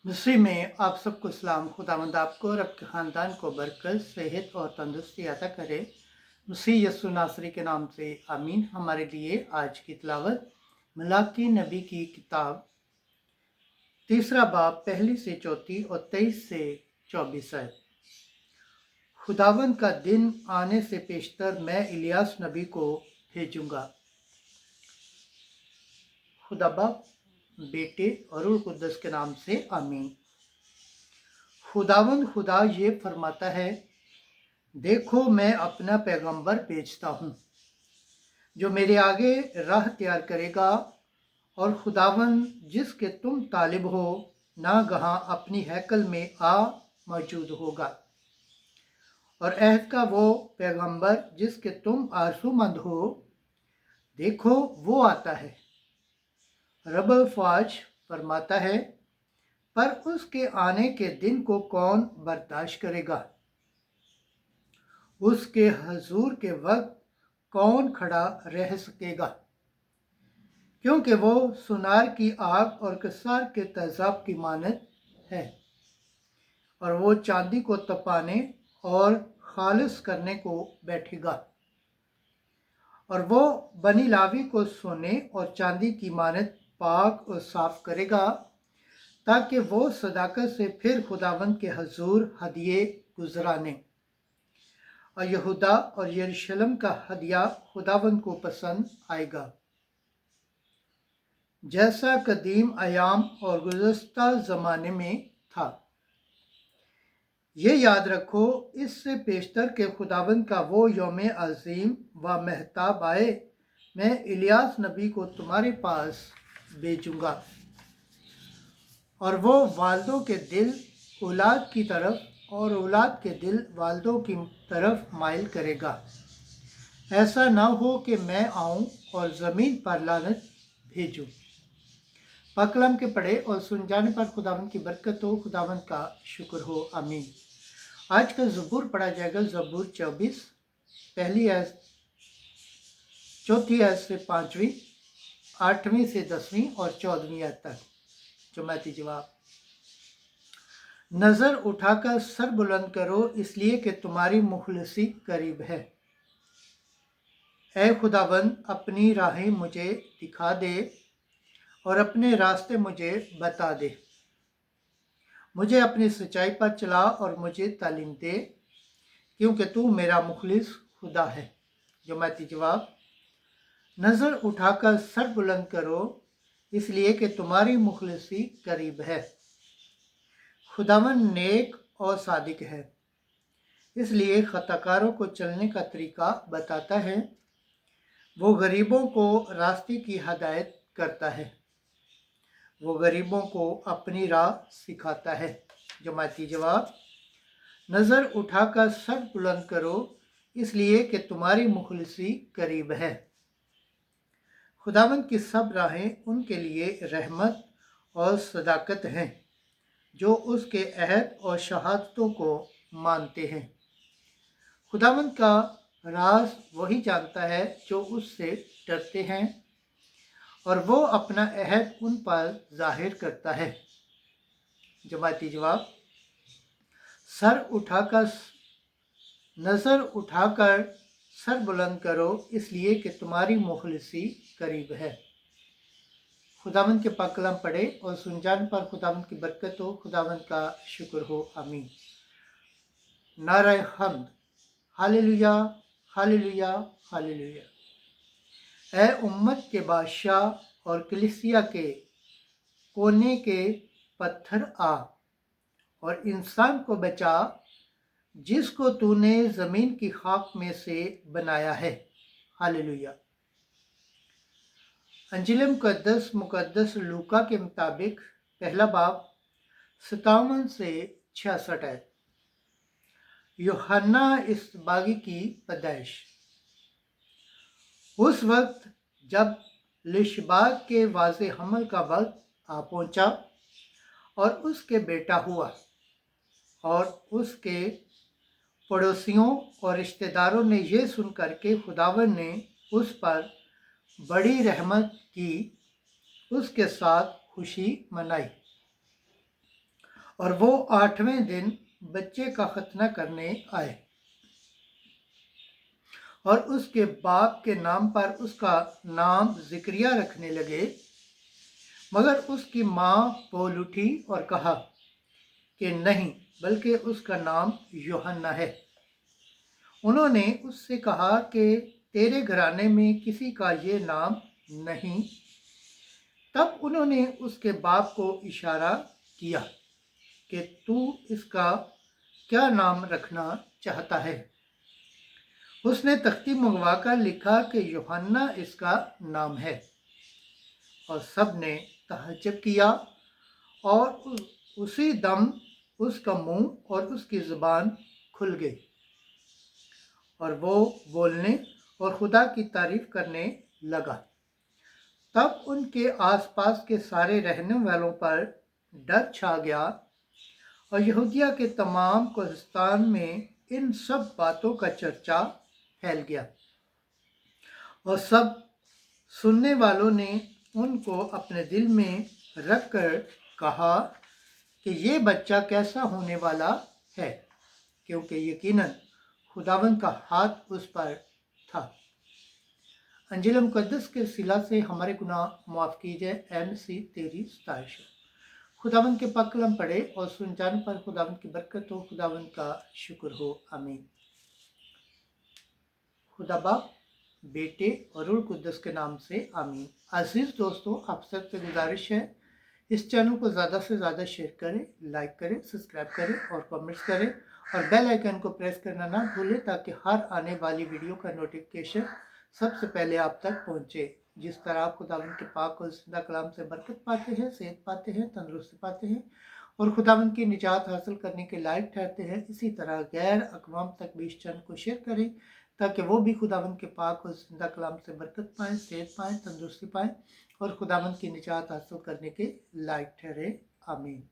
मसीह में आप सबको सलाम। खुदावंद आपको और आपके ख़ानदान को बरकत, सेहत और तंदुरुस्ती अता करे। मसीह यस्सु नासरी के नाम से आमीन। हमारे लिए आज की तिलावत मलाकी नबी की किताब 3 बाब 1 से 4 और 23 से 24 है। खुदावंद का दिन आने से पेशतर मैं इलियास नबी को भेजूंगा। खुदा बाप, बेटे और रूह कुद्दस के नाम से आमीन। खुदावंद खुदा ये फरमाता है, देखो मैं अपना पैगंबर भेजता हूँ जो मेरे आगे राह तैयार करेगा, और खुदावंद जिसके तुम तालिब हो नागहां अपनी हैकल में आ मौजूद होगा। और अहद का वो पैगंबर जिसके तुम आरज़ूमंद हो, देखो वो आता है। रब फ़ाज फरमाता है, पर उसके आने के दिन को कौन बर्दाश्त करेगा? उसके हजूर के वक्त कौन खड़ा रह सकेगा? क्योंकि वो सुनार की आग और कसार के तेजाब की मानद है, और वो चांदी को तपाने और खालिस करने को बैठेगा। और वो बनी लावी को सोने और चांदी की मानद पाक और साफ करेगा, ताकि वो सदाकत से फिर खुदावंद के हजूर हदिये गुजराने। और यहूदा और यरूशलेम का हदिया खुदावंद को पसंद आएगा, जैसा कदीम अयाम और गुज़श्ता ज़माने में था। ये याद रखो, इससे पेशतर के खुदावंद का वो यौम अज़ीम व महताब आए, मैं इलियास नबी को तुम्हारे पास भेजूंगा, और वो वालदों के दिल औलाद की तरफ और औलाद के दिल वालदों की तरफ माइल करेगा। ऐसा ना हो कि मैं आऊं और ज़मीन पर लानत भेजूं। पकलम के पढ़े और सुन जाने पर खुदावंद की बरकत हो, खुदावंद का शुक्र हो, आमीन। आज का ज़बूर पढ़ा जाएगा ज़बूर 24, पहली आयत 4 आयत से 5वीं, 8वीं से 10वीं और 14वीं आयत तक। जमाती जवाब। नज़र उठाकर सर बुलंद करो, इसलिए कि तुम्हारी मुखलसी करीब है। ऐ खुदावंद, अपनी राहें मुझे दिखा दे और अपने रास्ते मुझे बता दे। मुझे अपनी सच्चाई पर चला और मुझे तालीम दे, क्योंकि तू मेरा मुखलिस खुदा है। जमाती जवाब। नज़र उठाकर सर बुलंद करो, इसलिए कि तुम्हारी मुखलसी करीब है। खुदावंद नेक और सादिक है, इसलिए खताकारों को चलने का तरीका बताता है। वो गरीबों को रास्ते की हदायत करता है, वो गरीबों को अपनी राह सिखाता है। जमाती जवाब। नज़र उठाकर सर बुलंद करो, इसलिए कि तुम्हारी मुखलसी करीब है। खुदावंद की सब राहें उनके लिए रहमत और सदाकत हैं, जो उसके अहद और शहादतों को मानते हैं। खुदावंद का राज वही जानता है जो उससे डरते हैं, और वो अपना अहद उन पर जाहिर करता है। जमाती जवाब। नज़र उठाकर सर बुलंद करो, इसलिए कि तुम्हारी मुखलसी करीब है। खुदावंद के पाक कलाम पढ़े और सुन जाने पर खुदावंद की बरकत हो, खुदावंद का शुक्र हो, आमीन। नारे हम्द। हालेलुया, हालेलुया, हालेलुया। ऐ उम्मत के बादशाह और कलीसिया के कोने के पत्थर आ, और इंसान को बचा जिसको तूने ज़मीन की खाक में से बनाया है। हालेलुया। अंजिल मुकद्दस लूका के मुताबिक पहला बाब 57 से 66 है। यूहन्ना इसबागी की पैदाइश। उस वक्त जब लिशबाग के वाज़े हमल का वक्त आ पहुंचा और उसके बेटा हुआ, और उसके पड़ोसियों और रिश्तेदारों ने यह सुनकर के खुदावन ने उस पर बड़ी रहमत की, उसके साथ खुशी मनाई। और वो 8वें दिन बच्चे का खतना करने आए और उसके बाप के नाम पर उसका नाम जिक्रिया रखने लगे, मगर उसकी माँ बोल उठी और कहा कि नहीं, बल्कि उसका नाम यूहन्ना है। उन्होंने उससे कहा कि तेरे घराने में किसी का ये नाम नहीं। तब उन्होंने उसके बाप को इशारा किया कि तू इसका क्या नाम रखना चाहता है। उसने तख्ती मंगवाकर लिखा कि यूहन्ना इसका नाम है, और सब ने तहज्जुब किया, और उसी दम उसका मुंह और उसकी ज़ुबान खुल गई और वो बोलने और खुदा की तारीफ करने लगा। तब उनके आसपास के सारे रहने वालों पर डर छा गया, और यहूदिया के तमाम कोहिस्तान में इन सब बातों का चर्चा फैल गया, और सब सुनने वालों ने उनको अपने दिल में रख कर कहा कि ये बच्चा कैसा होने वाला है, क्योंकि यकीनन खुदावंद का हाथ उस पर था। अंजील मुकद्दस के सिला से हमारे गुनाह माफ़ कीजिए। MC तेरी सताइश हो। खुदावंद के पाक कलाम पढ़े और सुन जाने पर खुदावंद की बरकत हो। खुदावंद का शुक्र हो। आमीन। खुदा बाप, बेटे और रूह कुद्दस के नाम से आमीन। अजीज दोस्तों, आप सबसे गुजारिश है, इस चैनल को ज़्यादा से ज़्यादा शेयर करें, लाइक करें, सब्सक्राइब करें और कमेंट्स करें, और बेल आइकन को प्रेस करना ना भूलें, ताकि हर आने वाली वीडियो का नोटिफिकेशन सबसे पहले आप तक पहुंचे। जिस तरह आप खुदावंद के पाक और जिंदा कलाम से बरकत पाते हैं, सेहत पाते हैं, तंदुरुस्ती पाते हैं और खुदावंद की निजात हासिल करने के लायक ठहरते हैं, इसी तरह गैर अक़वाम तक भी इस चैनल को शेयर करें, ताकि वो भी खुदावंद के पाक और जिंदा कलाम से बरकत पाएँ, सेहत पाएँ, तंदुरुस्ती पाएँ और खुदावंद की निजात हासिल करने के लायक ठहरे। आमीन।